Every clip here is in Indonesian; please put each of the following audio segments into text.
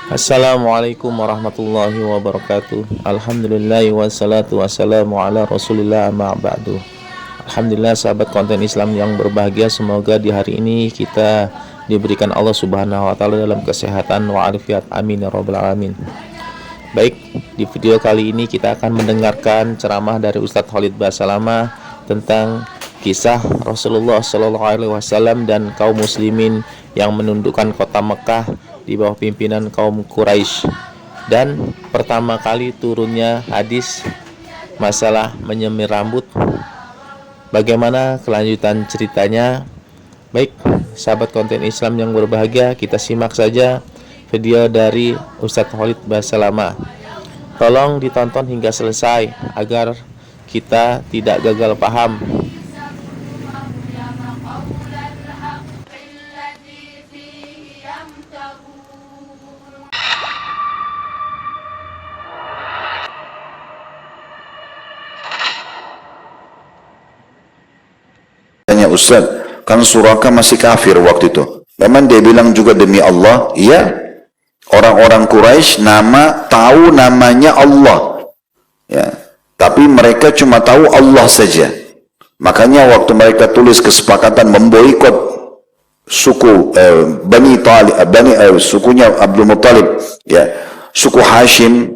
Assalamualaikum warahmatullahi wabarakatuh. Alhamdulillah wassalatu wassalamu ala rasulillah amma ba'du. Alhamdulillah sahabat konten Islam yang berbahagia, semoga di hari ini kita diberikan Allah subhanahu wa ta'ala dalam kesehatan wa'afiat, amin ya rabbal alamin. Baik, di video kali ini kita akan mendengarkan ceramah dari Ustadz Khalid Basalamah tentang kisah Rasulullah SAW dan kaum muslimin yang menundukkan kota Mekah di bawah pimpinan kaum Quraisy, dan pertama kali turunnya hadis masalah menyemir rambut. Bagaimana kelanjutan ceritanya? Baik, sahabat konten Islam yang berbahagia, kita simak saja video dari Ustadz Khalid Basalamah. Tolong ditonton hingga selesai agar kita tidak gagal paham. Tanya Ustaz, kan Suraka masih kafir waktu itu. Memang dia bilang juga demi Allah, iya. Orang-orang Quraisy tahu namanya Allah, ya. Tapi mereka cuma tahu Allah saja. Makanya waktu mereka tulis kesepakatan memboikot suku sukunya Abdul Muttalib, ya, suku Hashim,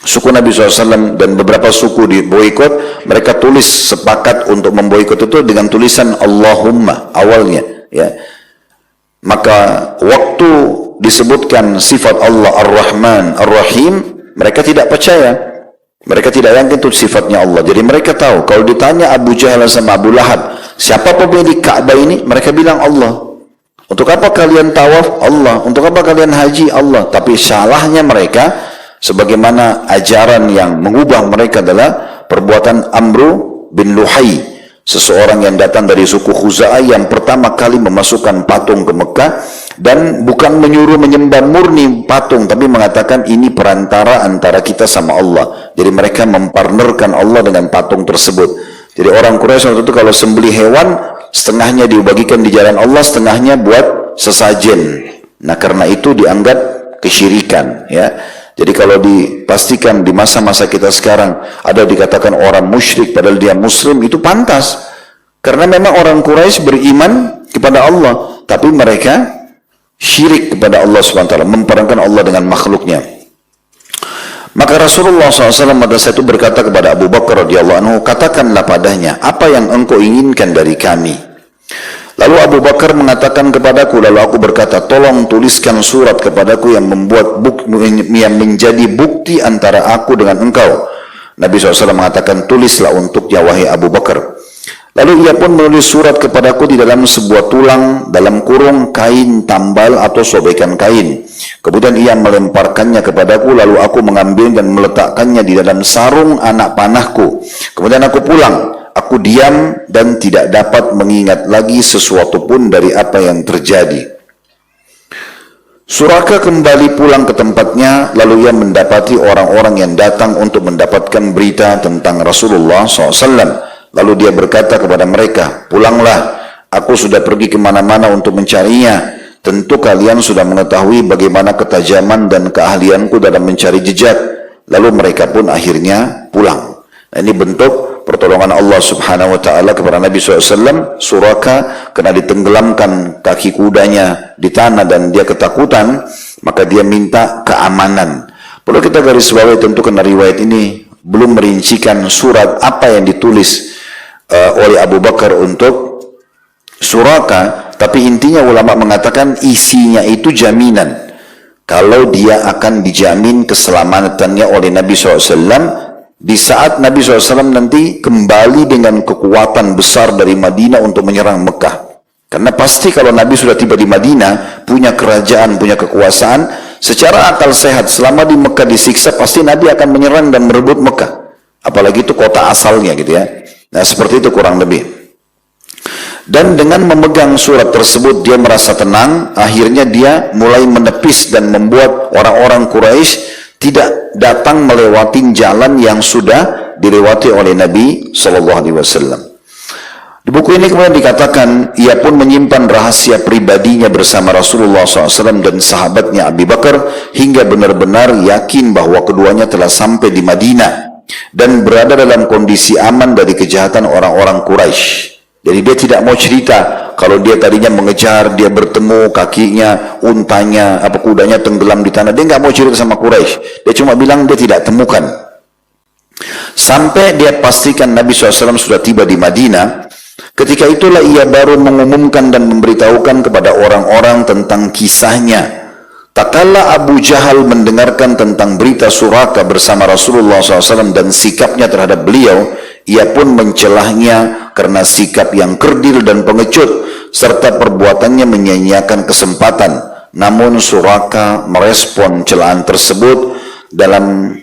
suku Nabi SAW dan beberapa suku di boikot, mereka tulis sepakat untuk memboikot itu dengan tulisan Allahumma awalnya, ya. Maka waktu disebutkan sifat Allah Ar-Rahman Ar-Rahim, mereka tidak percaya. Mereka tidak yakin itu sifatnya Allah. Jadi mereka tahu, kalau ditanya Abu Jahal sama Abu Lahab, siapa pemilik Ka'bah ini? Mereka bilang Allah. Untuk apa kalian tawaf? Allah. Untuk apa kalian haji? Allah. Tapi salahnya mereka, sebagaimana ajaran yang mengubah mereka adalah perbuatan Amru bin Luhai, seseorang yang datang dari suku Khuza'ah yang pertama kali memasukkan patung ke Mekah, dan bukan menyuruh menyembah murni patung, tapi mengatakan ini perantara antara kita sama Allah. Jadi mereka mempartnerkan Allah dengan patung tersebut. Jadi orang Quraisy waktu itu kalau sembelih hewan, setengahnya dibagikan di jalan Allah, setengahnya buat sesajen. Nah, karena itu dianggap kesyirikan, ya. Jadi kalau dipastikan di masa-masa kita sekarang ada dikatakan orang musyrik padahal dia muslim, itu pantas. Karena memang orang Quraisy beriman kepada Allah, tapi mereka syirik kepada Allah SWT, memperankan Allah dengan makhluknya. Maka Rasulullah SAW pada saat itu berkata kepada Abu Bakar radhiyallahu anhu, katakanlah padanya, apa yang engkau inginkan dari kami? Lalu Abu Bakar mengatakan kepadaku, lalu aku berkata, tolong tuliskan surat kepadaku yang menjadi bukti antara aku dengan engkau. Nabi SAW mengatakan, tulislah untuknya wahai Abu Bakar. Lalu ia pun menulis surat kepadaku di dalam sebuah tulang, dalam kurung kain tambal atau sobekan kain. Kemudian ia melemparkannya kepadaku, lalu aku mengambil dan meletakkannya di dalam sarung anak panahku. Kemudian aku pulang. Aku diam dan tidak dapat mengingat lagi sesuatu pun dari apa yang terjadi. Suraka kembali pulang ke tempatnya, lalu ia mendapati orang-orang yang datang untuk mendapatkan berita tentang Rasulullah SAW. Lalu dia berkata kepada mereka, pulanglah, aku sudah pergi kemana-mana untuk mencarinya. Tentu kalian sudah mengetahui bagaimana ketajaman dan keahlianku dalam mencari jejak. Lalu mereka pun akhirnya pulang. Nah, ini bentuk pertolongan Allah Subhanahu wa Ta'ala kepada Nabi SAW. Suraka karena ditenggelamkan kaki kudanya di tanah dan dia ketakutan, maka dia minta keamanan. Perlu kita garis bawahi tentu karena riwayat ini belum merincikan surat apa yang ditulis oleh Abu Bakar untuk Suraka, tapi intinya ulama mengatakan isinya itu jaminan. Kalau dia akan dijamin keselamatannya oleh Nabi SAW di saat Nabi SAW nanti kembali dengan kekuatan besar dari Madinah untuk menyerang Mekah. Karena pasti kalau Nabi sudah tiba di Madinah, punya kerajaan, punya kekuasaan, secara akal sehat selama di Mekah disiksa, pasti Nabi akan menyerang dan merebut Mekah. Apalagi itu kota asalnya gitu ya. Nah, seperti itu kurang lebih. Dan dengan memegang surat tersebut dia merasa tenang. Akhirnya dia mulai menepis dan membuat orang-orang Quraisy tidak datang melewati jalan yang sudah dilewati oleh Nabi SAW. Di buku ini kemudian dikatakan, ia pun menyimpan rahasia pribadinya bersama Rasulullah SAW dan sahabatnya Abu Bakar hingga benar-benar yakin bahwa keduanya telah sampai di Madinah dan berada dalam kondisi aman dari kejahatan orang-orang Quraisy. Jadi dia tidak mau cerita kalau dia tadinya mengejar, dia bertemu kakinya, untanya, kudanya tenggelam di tanah. Dia nggak mau cerita sama Quraisy. Dia cuma bilang dia tidak temukan. Sampai dia pastikan Nabi SAW sudah tiba di Madinah. Ketika itulah ia baru mengumumkan dan memberitahukan kepada orang-orang tentang kisahnya. Tak kala Abu Jahal mendengarkan tentang berita Suraka bersama Rasulullah SAW dan sikapnya terhadap beliau, ia pun mencelahnya karena sikap yang kerdil dan pengecut, serta perbuatannya menyia-nyiakan kesempatan. Namun Suraka merespon celaan tersebut dalam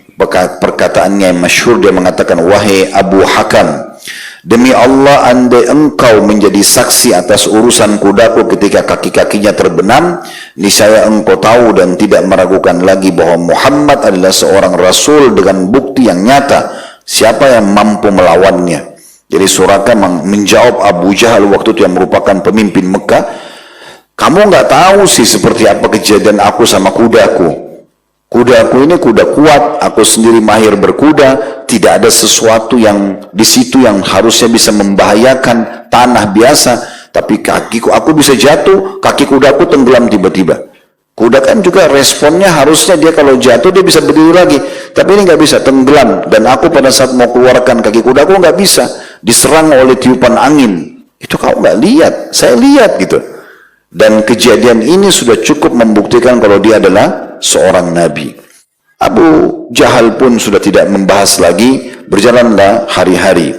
perkataannya yang masyhur. Dia mengatakan, wahai Abu Hakam, demi Allah, andai engkau menjadi saksi atas urusan kudaku ketika kaki-kakinya terbenam, niscaya engkau tahu dan tidak meragukan lagi bahwa Muhammad adalah seorang Rasul dengan bukti yang nyata. Siapa yang mampu melawannya? Jadi Suraka menjawab Abu Jahal waktu itu yang merupakan pemimpin Mekah, kamu nggak tahu sih seperti apa kejadian aku sama kudaku. Kudaku ini kuda kuat, aku sendiri mahir berkuda, tidak ada sesuatu yang di situ yang harusnya bisa membahayakan tanah biasa, tapi kakiku, aku bisa jatuh, kaki kudaku tenggelam tiba-tiba. Kuda kan juga responnya harusnya dia kalau jatuh dia bisa berdiri lagi, tapi ini nggak bisa, tenggelam. Dan aku pada saat mau keluarkan kaki kudaku nggak bisa, diserang oleh tiupan angin. Itu kau nggak lihat, saya lihat gitu. Dan kejadian ini sudah cukup membuktikan kalau dia adalah seorang nabi. Abu Jahal pun sudah tidak membahas lagi, berjalanlah hari-hari.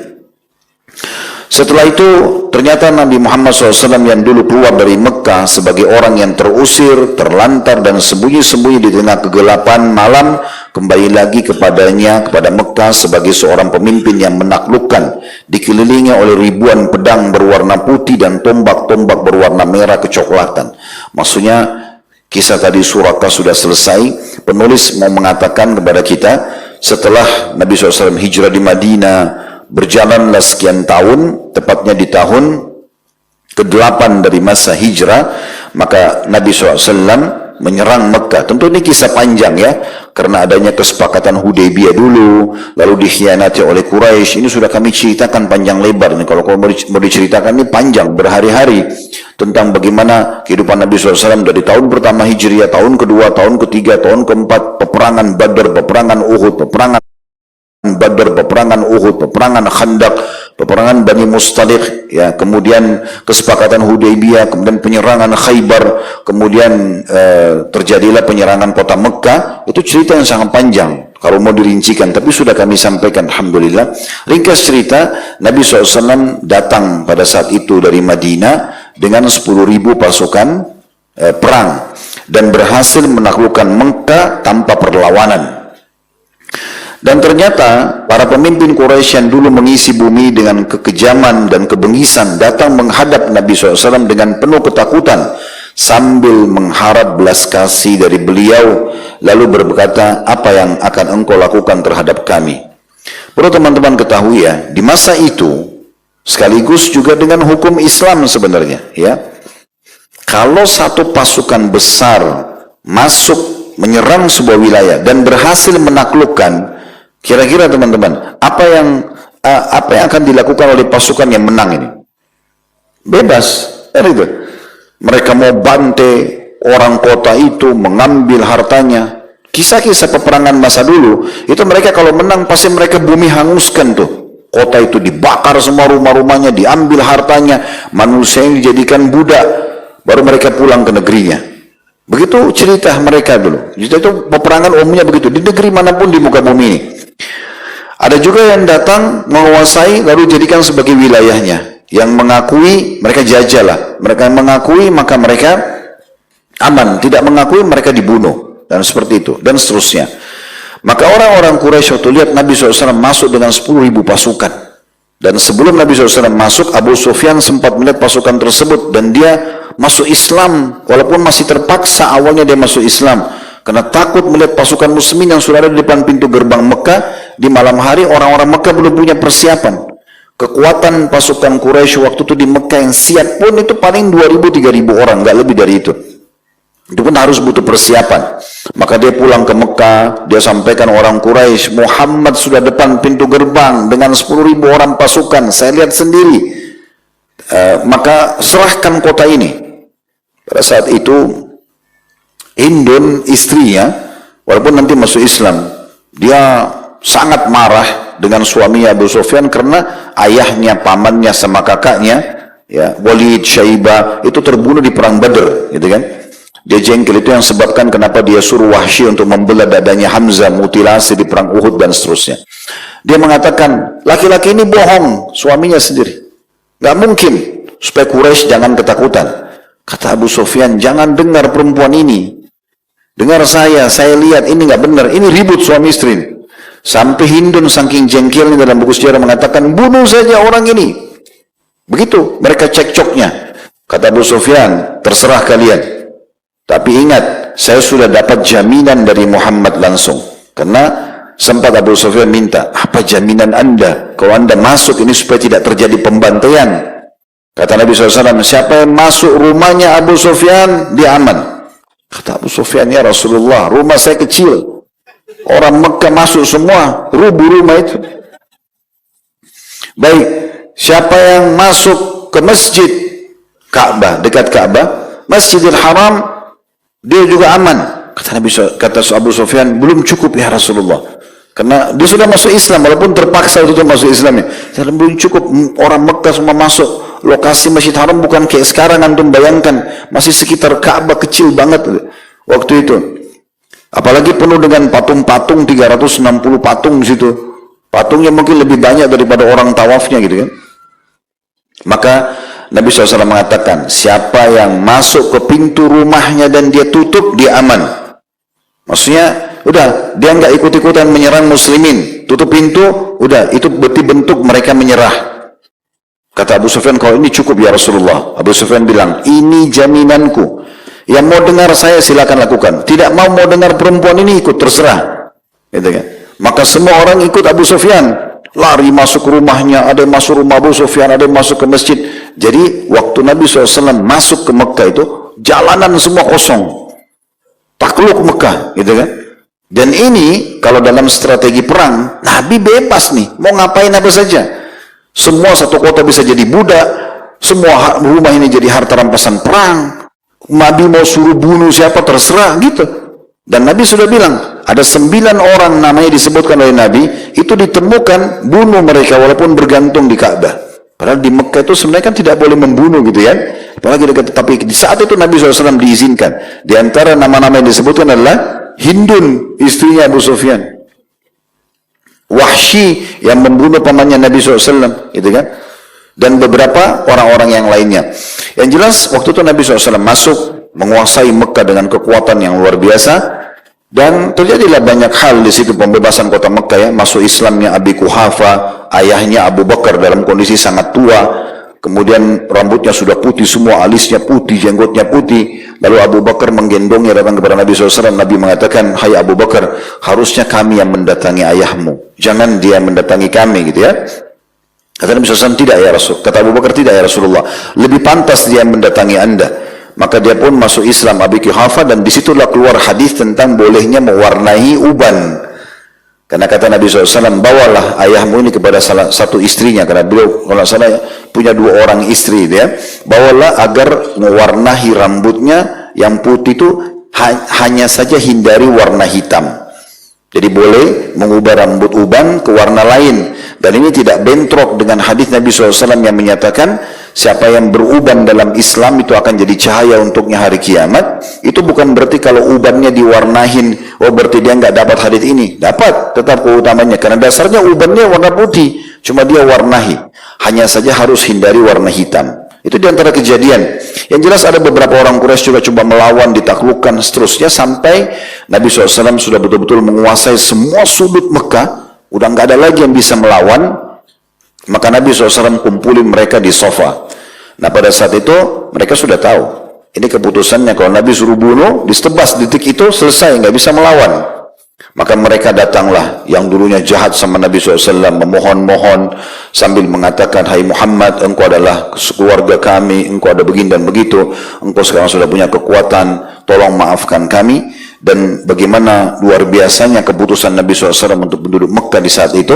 Setelah itu ternyata Nabi Muhammad SAW yang dulu keluar dari Mekah sebagai orang yang terusir, terlantar dan sembunyi-sembunyi di tengah kegelapan malam, kembali lagi kepada Mekah sebagai seorang pemimpin yang menaklukkan, dikelilingi oleh ribuan pedang berwarna putih dan tombak-tombak berwarna merah kecoklatan. Maksudnya kisah tadi Suraka sudah selesai. Penulis mau mengatakan kepada kita, setelah Nabi SAW hijrah di Madinah, berjalanlah sekian tahun, tepatnya di tahun ke-8 dari masa hijrah, maka Nabi SAW menyerang Mekah. Tentu ini kisah panjang ya, karena adanya kesepakatan Hudaybiyah dulu, lalu dikhianati oleh Quraisy. Ini sudah kami ceritakan panjang lebar. Ini kalau mau diceritakan ini panjang, berhari-hari, tentang bagaimana kehidupan Nabi SAW dari tahun pertama Hijriah, tahun kedua, tahun ketiga, tahun keempat, peperangan Badar, peperangan Uhud, peperangan Uhud, peperangan Khandaq, peperangan Bani Mustaliq, ya, kemudian kesepakatan Hudaybiyah, kemudian penyerangan Khaybar, kemudian terjadilah penyerangan kota Mekah. Itu cerita yang sangat panjang kalau mau dirincikan, tapi sudah kami sampaikan alhamdulillah. Ringkas cerita, Nabi SAW datang pada saat itu dari Madinah dengan 10.000 pasukan perang dan berhasil menaklukkan Mekah tanpa perlawanan. Dan ternyata para pemimpin Quraisy yang dulu mengisi bumi dengan kekejaman dan kebengisan datang menghadap Nabi SAW dengan penuh ketakutan sambil mengharap belas kasih dari beliau, lalu berkata, apa yang akan engkau lakukan terhadap kami? Perlu teman-teman ketahui ya, di masa itu sekaligus juga dengan hukum Islam sebenarnya ya, kalau satu pasukan besar masuk menyerang sebuah wilayah dan berhasil menaklukkan, kira-kira teman-teman, apa yang akan dilakukan oleh pasukan yang menang ini? Bebas, kan itu. Mereka mau bantai orang kota itu, mengambil hartanya. Kisah-kisah peperangan masa dulu, itu mereka kalau menang pasti mereka bumi hanguskan tuh. Kota itu dibakar semua rumah-rumahnya, diambil hartanya, manusia yang dijadikan budak, baru mereka pulang ke negerinya. Begitu cerita mereka dulu. Jadi itu peperangan umumnya begitu, di negeri manapun di muka bumi ini. Ada juga yang datang menguasai lalu jadikan sebagai wilayahnya. Yang mengakui mereka jajalah. Mereka mengakui maka mereka aman. Tidak mengakui mereka dibunuh. Dan seperti itu. Dan seterusnya. Maka orang-orang Quraisy waktu lihat Nabi SAW masuk dengan 10.000 pasukan. Dan sebelum Nabi SAW masuk, Abu Sufyan sempat melihat pasukan tersebut. Dan dia masuk Islam. Walaupun masih terpaksa awalnya dia masuk Islam. Karena takut melihat pasukan muslimin yang sudah ada di depan pintu gerbang Mekah. Di malam hari orang-orang Mekah belum punya persiapan. Kekuatan pasukan Quraisy waktu itu di Mekah yang siap pun itu paling 2.000-3.000 orang, nggak lebih dari itu. Itu pun harus butuh persiapan. Maka dia pulang ke Mekah, dia sampaikan orang Quraisy, Muhammad sudah depan pintu gerbang dengan 10.000 orang pasukan, saya lihat sendiri. Maka serahkan kota ini. Pada saat itu Hindun istrinya, walaupun nanti masuk Islam, dia sangat marah dengan suaminya Abu Sufyan karena ayahnya, pamannya sama kakaknya, ya, Walid, Syaibah itu terbunuh di perang Badr, gitu kan? Dia jengkel, itu yang sebabkan kenapa dia suruh Wahsy untuk membelah dadanya Hamzah, mutilasi di perang Uhud dan seterusnya. Dia mengatakan, laki-laki ini bohong, suaminya sendiri. Gak mungkin, supaya Quraisy jangan ketakutan. Kata Abu Sufyan, jangan dengar perempuan ini. Dengar saya lihat ini gak benar, ini ribut suami istri. Sampai Hindun saking jengkelnya dalam buku sejarah mengatakan, bunuh saja orang ini. Begitu mereka cekcoknya. Kata Abu Sufyan, terserah kalian. Tapi ingat, saya sudah dapat jaminan dari Muhammad langsung. Karena sempat Abu Sufyan minta, apa jaminan anda? Kalau anda masuk ini supaya tidak terjadi pembantaian. Kata Nabi SAW, siapa yang masuk rumahnya Abu Sufyan, dia aman. Kata Abu Sufyan, ya Rasulullah, rumah saya kecil. Orang Mekah masuk semua, rubuh rumah itu. Baik, siapa yang masuk ke masjid Ka'bah, dekat Ka'bah, Masjidil Haram, dia juga aman. Kata Abu Sufyan, belum cukup ya Rasulullah. Karena dia sudah masuk Islam, walaupun terpaksa itu masuk Islam ya. Belum cukup, orang Mekah semua masuk. Lokasi Masjid Haram bukan kayak sekarang, antum bayangkan. Masih sekitar Ka'bah kecil banget waktu itu. Apalagi penuh dengan patung-patung, 360 patung di situ. Patungnya mungkin lebih banyak daripada orang tawafnya gitu kan. Maka Nabi SAW mengatakan, siapa yang masuk ke pintu rumahnya dan dia tutup, dia aman. Maksudnya, udah, dia nggak ikut-ikutan menyerang muslimin. Tutup pintu, udah, itu berarti bentuk mereka menyerah. Kata Abu Sufyan, kalau ini cukup ya Rasulullah. Abu Sufyan bilang, ini jaminanku. Yang mau dengar saya silakan lakukan. Tidak mau dengar perempuan ini ikut, terserah. Gitu kan? Maka semua orang ikut Abu Sufyan. Lari masuk ke rumahnya, ada yang masuk rumah Abu Sufyan, ada yang masuk ke masjid. Jadi waktu Nabi SAW masuk ke Mekah itu, jalanan semua kosong. Takluk Mekah, gitu kan? Dan ini, kalau dalam strategi perang, Nabi bebas nih, mau ngapain apa saja. Semua satu kota bisa jadi budak, semua rumah ini jadi harta rampasan perang. Nabi mau suruh bunuh siapa terserah gitu. Dan Nabi sudah bilang, ada 9 orang namanya disebutkan oleh Nabi, itu ditemukan, bunuh mereka walaupun bergantung di Ka'bah. Padahal di Mekah itu sebenarnya kan tidak boleh membunuh gitu ya. Apalagi dekat, tapi di saat itu Nabi SAW diizinkan. Di antara nama-nama yang disebutkan adalah Hindun, istrinya Abu Sufyan. Wahsy yang membunuh pamannya Nabi SAW, gitu kan? Dan beberapa orang-orang yang lainnya. Yang jelas waktu itu Nabi SAW masuk menguasai Mekah dengan kekuatan yang luar biasa, dan terjadilah banyak hal di situ, pembebasan kota Mekah ya, masuk Islamnya Abi Quhafa, ayahnya Abu Bakar dalam kondisi sangat tua, kemudian rambutnya sudah putih semua, alisnya putih, jenggotnya putih. Lalu Abu Bakar menggendongnya datang kepada Nabi SAW. Nabi mengatakan, hai Abu Bakar, harusnya kami yang mendatangi ayahmu, jangan dia mendatangi kami gitu ya. Kata Nabi SAW, tidak ya Rasul. Kata Abu Bakar, tidak ya Rasulullah. Lebih pantas dia mendatangi anda. Maka dia pun masuk Islam Abi Quhafa, dan disitulah keluar hadis tentang bolehnya mewarnai uban. Karena kata Nabi SAW, bawalah ayahmu ini kepada salah satu istrinya. Karena beliau kalau salah punya 2 orang istri dia. Bawalah agar mewarnai rambutnya yang putih itu hanya saja hindari warna hitam. Jadi boleh mengubah rambut uban ke warna lain. Dan ini tidak bentrok dengan hadis Nabi SAW yang menyatakan, siapa yang beruban dalam Islam itu akan jadi cahaya untuknya hari kiamat. Itu bukan berarti kalau ubannya diwarnahin, oh berarti dia nggak dapat hadis ini. Dapat, tetap keutamanya. Karena dasarnya ubannya warna putih, cuma dia warnahi. Hanya saja harus hindari warna hitam. Itu diantara kejadian. Yang jelas ada beberapa orang Quraisy juga coba melawan, ditaklukkan, seterusnya, sampai Nabi SAW sudah betul-betul menguasai semua sudut Mekah. Udah nggak ada lagi yang bisa melawan. Maka Nabi SAW kumpulin mereka di sofa. Nah pada saat itu mereka sudah tahu, ini keputusannya kalau Nabi suruh bunuh, ditebas detik itu selesai, nggak bisa melawan. Maka mereka datanglah yang dulunya jahat sama Nabi SAW, memohon-mohon sambil mengatakan, hai Muhammad, engkau adalah keluarga kami, engkau ada begini dan begitu, engkau sekarang sudah punya kekuatan, tolong maafkan kami. Dan bagaimana luar biasanya keputusan Nabi SAW untuk penduduk Mekah di saat itu.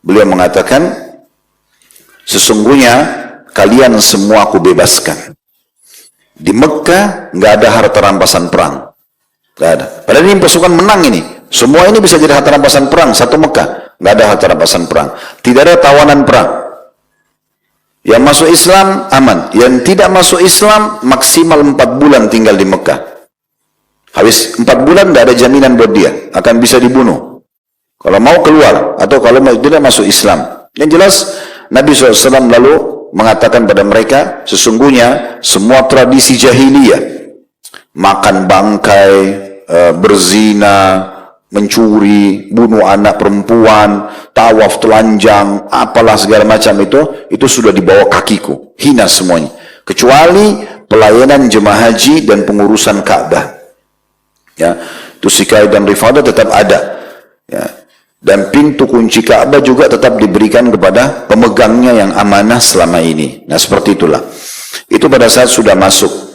Beliau mengatakan, sesungguhnya kalian semua aku bebaskan. Di Mekah nggak ada harta rampasan perang, nggak ada. Padahal ini pasukan menang ini. Semua ini bisa jadi harta rampasan perang, satu Mekah. Nggak ada harta rampasan perang. Tidak ada tawanan perang. Yang masuk Islam, aman. Yang tidak masuk Islam, maksimal 4 bulan tinggal di Mekah. Habis 4 bulan, nggak ada jaminan buat dia. Akan bisa dibunuh. Kalau mau keluar, atau kalau tidak masuk Islam. Yang jelas, Nabi SAW lalu mengatakan pada mereka, sesungguhnya semua tradisi jahiliyah, makan bangkai, berzina, mencuri, bunuh anak perempuan, tawaf telanjang, apalah segala macam itu sudah di bawah kakiku, hina semuanya, kecuali pelayanan jemaah haji dan pengurusan Ka'bah. Ya, itu sikai dan rifadah tetap ada. Ya, dan pintu kunci Ka'bah juga tetap diberikan kepada pemegangnya yang amanah selama ini. Nah, seperti itulah. Itu pada saat sudah masuk.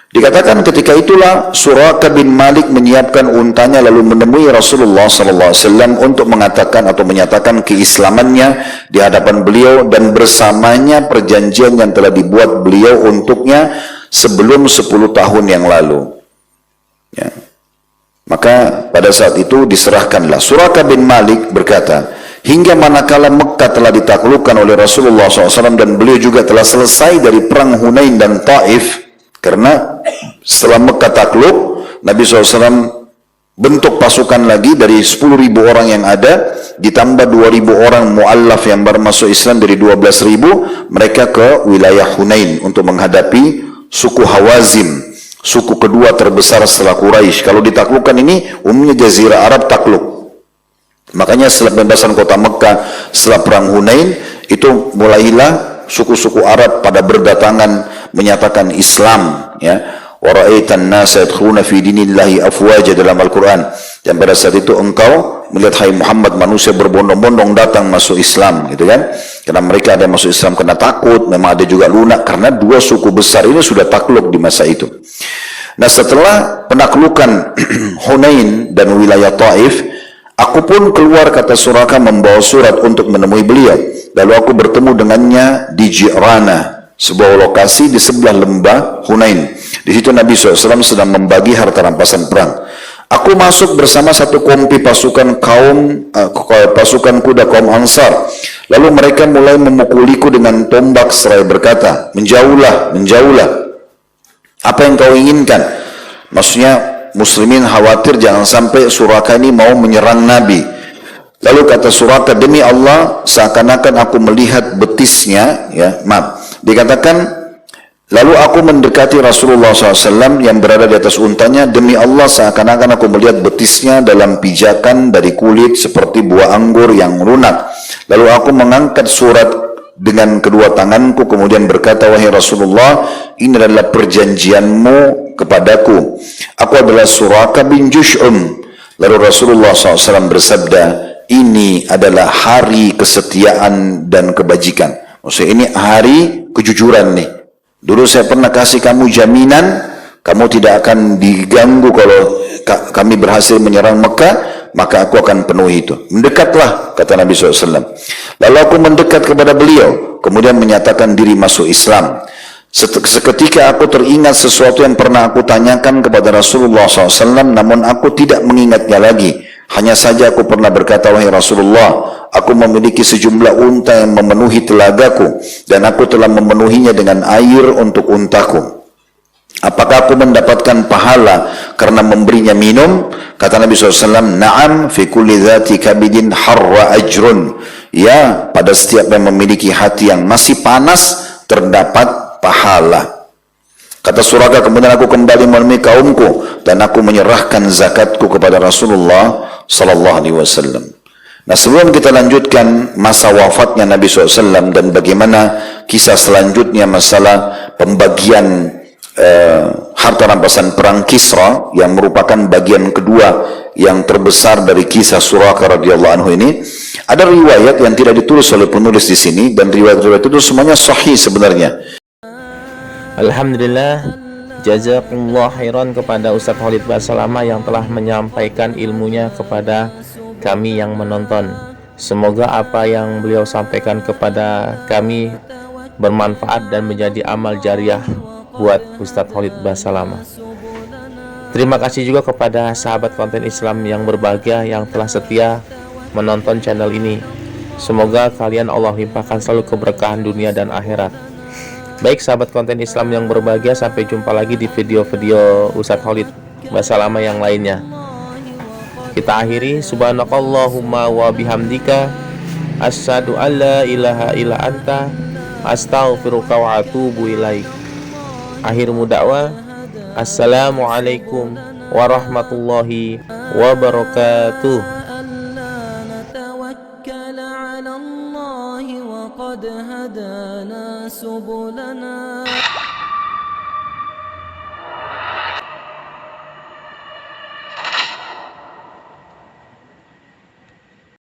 Dikatakan ketika itulah Suraka bin Malik menyiapkan untanya lalu menemui Rasulullah SAW untuk mengatakan atau menyatakan keislamannya di hadapan beliau dan bersamanya perjanjian yang telah dibuat beliau untuknya sebelum 10 tahun yang lalu. Ya. Maka pada saat itu diserahkanlah. Suraka bin Malik berkata, hingga manakala Mekah telah ditaklukkan oleh Rasulullah SAW dan beliau juga telah selesai dari perang Hunain dan Taif. Karena setelah Mekah takluk, Nabi SAW bentuk pasukan lagi dari 10.000 orang yang ada, ditambah 2.000 orang mu'allaf yang baru masuk Islam dari 12.000, mereka ke wilayah Hunain untuk menghadapi suku Hawazim, suku kedua terbesar setelah Quraisy. Kalau ditaklukkan ini, umumnya Jazirah Arab takluk. Makanya setelah pembebasan kota Mekah, setelah perang Hunain, itu mulailah suku-suku Arab pada berdatangan menyatakan Islam, ya. Wa ra'aitan nasa yadkhuluna fi dinillahi afwaja dalam Al-Qur'an. Dan pada saat itu engkau melihat, hai Muhammad, manusia berbondong-bondong datang masuk Islam, gitu kan? Karena mereka ada masuk Islam karena takut, memang ada juga lunak karena dua suku besar ini sudah takluk di masa itu. Nah, setelah penaklukan Hunain dan wilayah Taif, aku pun keluar, kata Suraka, membawa surat untuk menemui beliau. Lalu aku bertemu dengannya di Ji'rana, sebuah lokasi di sebelah lembah Hunain. Di situ Nabi SAW sedang membagi harta rampasan perang. Aku masuk bersama satu kompi pasukan kuda kaum Ansar. Lalu mereka mulai memukuliku dengan tombak seraya berkata, menjauhlah, menjauhlah. Apa yang kau inginkan? Maksudnya muslimin khawatir jangan sampai Suraka ini mau menyerang Nabi. Lalu kata Suraka, demi Allah seakan-akan aku melihat betisnya, ya, maaf. Dikatakan, lalu aku mendekati Rasulullah SAW yang berada di atas untanya, demi Allah seakan-akan aku melihat betisnya dalam pijakan dari kulit seperti buah anggur yang lunak. Lalu aku mengangkat surat dengan kedua tanganku kemudian berkata, wahai Rasulullah, ini adalah perjanjianmu kepadaku. Aku adalah Suraka bin Jush'um. Lalu Rasulullah SAW bersabda, ini adalah hari kesetiaan dan kebajikan. Maksudnya ini hari kejujuran nih. Dulu saya pernah kasih kamu jaminan, kamu tidak akan diganggu kalau kami berhasil menyerang Mekah, maka aku akan penuhi itu. Mendekatlah, kata Nabi SAW. Lalu aku mendekat kepada beliau, kemudian menyatakan diri masuk Islam. Seketika aku teringat sesuatu yang pernah aku tanyakan kepada Rasulullah SAW, namun aku tidak mengingatnya lagi. Hanya saja aku pernah berkata, wahai Rasulullah, aku memiliki sejumlah unta yang memenuhi telagaku, dan aku telah memenuhinya dengan air untuk untaku. Apakah aku mendapatkan pahala karena memberinya minum? Kata Nabi SAW, na'am, fi kulli dhati kabidin harra ajrun. Ya, pada setiap yang memiliki hati yang masih panas, terdapat pahala. Kata Suraka, kemudian aku kembali menemui kaumku, dan aku menyerahkan zakatku kepada Rasulullah SAW. Nah, sebelum kita lanjutkan masa wafatnya Nabi SAW dan bagaimana kisah selanjutnya masalah pembagian harta rampasan perang Kisra yang merupakan bagian kedua yang terbesar dari kisah Suraka radhiyallahu anhu ini, ada riwayat yang tidak ditulis oleh penulis di sini, dan riwayat-riwayat itu semuanya sahih sebenarnya. Alhamdulillah, jazakumullah khairan kepada Ustadz Khalid Basalamah yang telah menyampaikan ilmunya kepada kami yang menonton. Semoga apa yang beliau sampaikan kepada kami bermanfaat dan menjadi amal jariah buat Ustadz Khalid Basalamah. Terima kasih juga kepada sahabat konten Islam yang berbahagia yang telah setia menonton channel ini. Semoga kalian Allah limpahkan selalu keberkahan dunia dan akhirat. Baik sahabat konten Islam yang berbahagia, sampai jumpa lagi di video-video Ustadz Khalid Basalamah yang lainnya. Kita akhiri, subhanakallahumma wa bihamdika asyhadu alla ilaha illa anta astaghfiruka wa atubu ilaik. Akhirmu dakwah, assalamualaikum warahmatullahi wabarakatuh. قد هدانا سبلنا